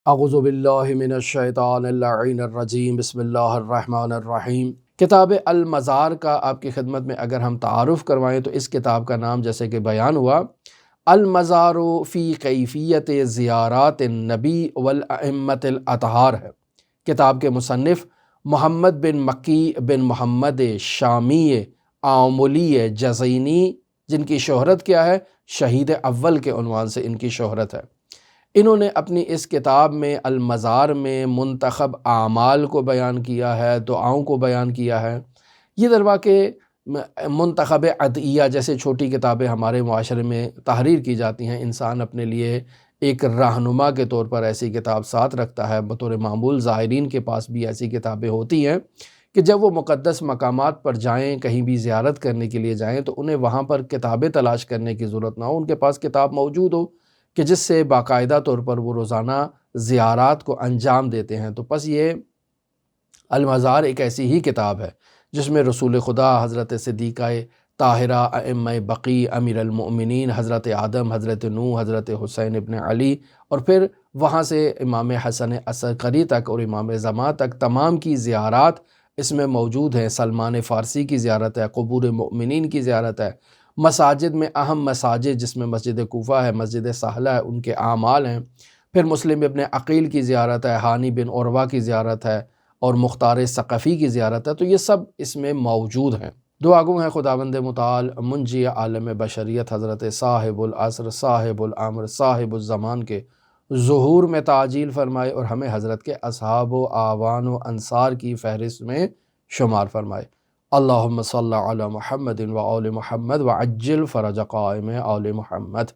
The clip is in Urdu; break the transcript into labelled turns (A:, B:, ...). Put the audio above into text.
A: اعوذ باللہ من الشیطان اللعین الرجیم، بسم اللہ الرحمن الرحیم۔ کتاب المزار کا آپ کی خدمت میں اگر ہم تعارف کروائیں تو اس کتاب کا نام جیسے کہ بیان ہوا المزار فی کیفیت زیارات النبی والائمۃ الاطہار ہے۔ کتاب کے مصنف محمد بن مکی بن محمد شامی آملی جزینی، جن کی شہرت کیا ہے؟ شہید اول کے عنوان سے ان کی شہرت ہے۔ انہوں نے اپنی اس کتاب میں المزار میں منتخب اعمال کو بیان کیا ہے، دعاؤں کو بیان کیا ہے۔ یہ در واقع منتخب عدیہ جیسے چھوٹی کتابیں ہمارے معاشرے میں تحریر کی جاتی ہیں، انسان اپنے لیے ایک رہنما کے طور پر ایسی کتاب ساتھ رکھتا ہے۔ بطور معمول زائرین کے پاس بھی ایسی کتابیں ہوتی ہیں کہ جب وہ مقدس مقامات پر جائیں، کہیں بھی زیارت کرنے کے لیے جائیں تو انہیں وہاں پر کتابیں تلاش کرنے کی ضرورت نہ ہو، ان کے پاس کتاب موجود ہو کہ جس سے باقاعدہ طور پر وہ روزانہ زیارات کو انجام دیتے ہیں۔ تو پس یہ المزار ایک ایسی ہی کتاب ہے جس میں رسول خدا حضرت صدیقہ طاہرہ، ائمہ بقی، امیر المؤمنین حضرت آدم، حضرت نوح، حضرت حسین ابن علی، اور پھر وہاں سے امام حسن عسکری تک اور امام زمان تک تمام کی زیارات اس میں موجود ہیں۔ سلمان فارسی کی زیارت ہے، قبور مؤمنین کی زیارت ہے، مساجد میں اہم مساجد جس میں مسجد کوفہ ہے، مسجد سہلہ ہے، ان کے اعمال ہیں۔ پھر مسلم ابن عقیل کی زیارت ہے، ہانی بن عروہ کی زیارت ہے، اور مختار ثقفی کی زیارت ہے۔ تو یہ سب اس میں موجود ہیں۔ دعا گو ہے خداوند متعال منجی عالم بشریت حضرت صاحب العصر، صاحب الامر، صاحب الزمان کے ظہور میں تعجیل فرمائے اور ہمیں حضرت کے اصحاب و اعوان و انصار کی فہرست میں شمار فرمائے۔ اللہم صلی علی محمد و آل محمد وعجل فرج قائم آل محمد۔